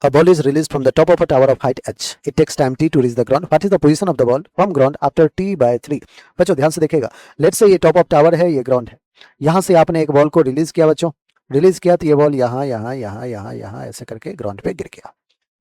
A ball is released from the top of a tower of height h. It takes time t to reach the ground. What is the position of the ball from ground after t by 3? बच्चों ध्यान से देखिएगा. Let's say ये top of tower है, ये ground है. यहाँ से आपने एक बॉल को रिलीज किया बच्चों, रिलीज किया तो ये बॉल यहाँ यहाँ यहाँ यहाँ यहाँ ऐसे करके ग्राउंड पे गिर गया.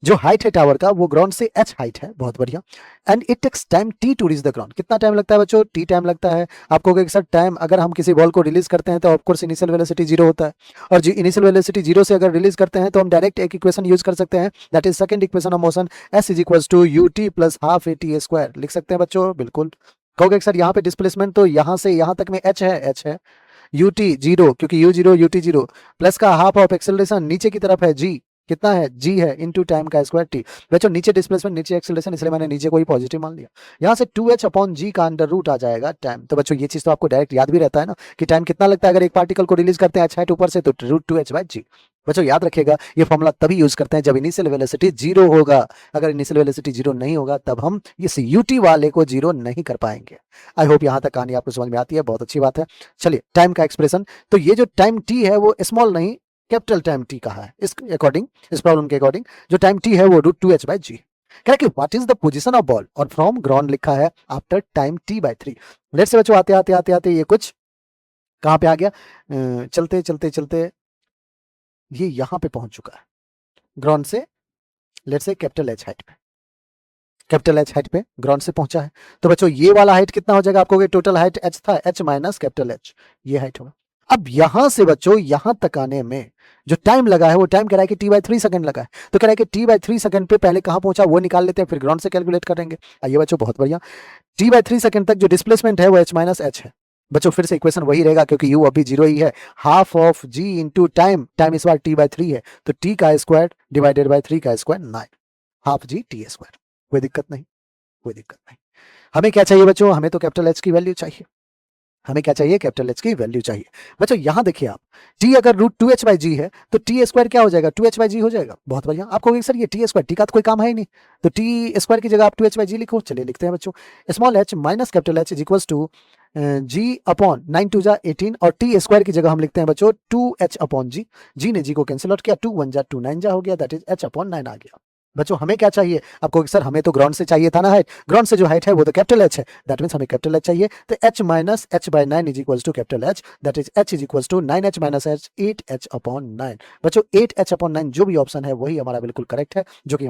जो हाइट है टावर का वो ग्राउंड से h हाइट है, बहुत बढ़िया. And it takes time t to reach the ground. कितना टाइम लगता है बच्चों? t टाइम लगता है. आपको कहेगा सर टाइम, अगर हम किसी बॉल को रिलीज करते हैं तो ऑफकोर्स इनिशियल वेलोसिटी 0 होता है, और जी इनिशियल वेलोसिटी 0 से अगर रिलीज करते हैं तो हम डायरेक्ट एक इक्वेशन यूज कर सकते हैं, that is second equation of motion, s is equals to ut plus half at square. लिख सकते हैं बच्चों, बिल्कुल. कहोगे सर यहाँ पे डिस्प्लेसमेंट तो यहाँ से यहाँ तक में h है, ut 0 क्योंकि u 0 ut 0 प्लस का हाफ ऑफ एक्सेलरेशन नीचे की तरफ है g, कितना है g है इनटू टाइम का स्क्वायर t. बच्चों नीचे डिस्प्लेसमेंट नीचे एक्सेलरेशन, इसलिए मैंने नीचे को ही पॉजिटिव मान लिया. यहाँ से 2h अपॉन g का अंडर रूट आ जाएगा टाइम. तो बच्चों ये चीज तो आपको डायरेक्ट याद भी रहता है ना कि टाइम कितना लगता है अगर एक पार्टिकल को रिलीज करते हैं h हाइट ऊपर से, तो रूट 2h बाय g. बच्चों याद रखिएगा ये फॉर्मूला तभी यूज करते हैं जब इनिशियल वेलोसिटी 0 होगा. अगर इनिशियल वेलोसिटी 0 नहीं होगा तब हम इस ut वाले को 0 नहीं कर पाएंगे. आई होप यहाँ तक कहानी आपको समझ में आती है, बहुत अच्छी बात है. चलिए टाइम का एक्सप्रेशन, तो ये जो टाइम t है वो स्मॉल नहीं कैपिटल टाइम t कहा है इस अकॉर्डिंग, इस प्रॉब्लम के अकॉर्डिंग. जो टाइम t है वो रूट 2h बाय g. कह कि what is the position of ball, और फ्रॉम ग्राउंड लिखा है after time t by 3. Let's say बच्चों आते आते आते आते ये कुछ कहाँ पे आ गया, चलते चलते चलते ये यहाँ पे पहुंच चुका है ग्राउंड से. Let's say capital h height पे, कैपिटल h हाइट पे ग्राउंड से पहुंचा है. तो बच्चों ये वाला हाइट कितना हो जाएगा आपको? टोटल हाइट h था, h माइनस कैपिटल h, ये हाइट होगा. अब यहां से बच्चों यहां तक आने में जो टाइम लगा है वो टाइम कह रहा है कि t बाय 3 सेकंड लगा है. तो कह रहा है कि t बाय 3 सेकंड पे पहले कहां पहुंचा वो निकाल लेते हैं, फिर ग्राउंड से कैलकुलेट करेंगे. आइए बच्चों बहुत बढ़िया. t बाय 3 सेकंड तक जो डिस्प्लेसमेंट है वो h माइनस h है. बच्चों फिर से इक्वेशन वही रहेगा क्योंकि u अभी 0 ही है. Half of g into time, time इस बार t बाय 3 है, तो t का स्क्वायर डिवाइडेड बाय 3 का square 9, half g t square. कोई दिक्कत नहीं, कोई दिक्कत नहीं. हमें क्या चाहिए बच्चों? हमें तो कैपिटल h की वैल्यू चाहिए. हमें क्या चाहिए? कैपिटल h की वैल्यू चाहिए. बच्चों यहां देखिए आप, t अगर रूट 2h बाई जी है तो t स्क्वायर क्या हो जाएगा? 2h बाई जी हो जाएगा. बहुत बढ़िया. आपको कहेंगे सर ये t स्क्वायर, t का तो कोई काम है ही नहीं, तो t स्क्वायर की जगह आप 2h बाई जी लिखो. चलिए लिखते हैं बच्चों. Small h minus capital h is equals to g upon 9 to जा 18, और t स्क्वायर की जगह हम लिखते हैं बच्चों 2h अपॉन g. g ने g को कैंसिल आउट किया, 2 1 जा 2 9 जा हो गया, दैट इज h अपॉन 9 आ गया. बच्चों हमें क्या चाहिए? आपको सर हमें तो ग्राउंड से चाहिए था ना हाइट, ग्राउंड से जो हाइट है वो तो कैपिटल h है, दैट मींस हमें कैपिटल h चाहिए. तो h minus h by 9 is equals to capital h, that is h is equals to 9h minus h 8h upon 9. बच्चों 8h अपॉन 9 जो भी ऑप्शन है वही हमारा बिल्कुल करेक्ट है, जो कि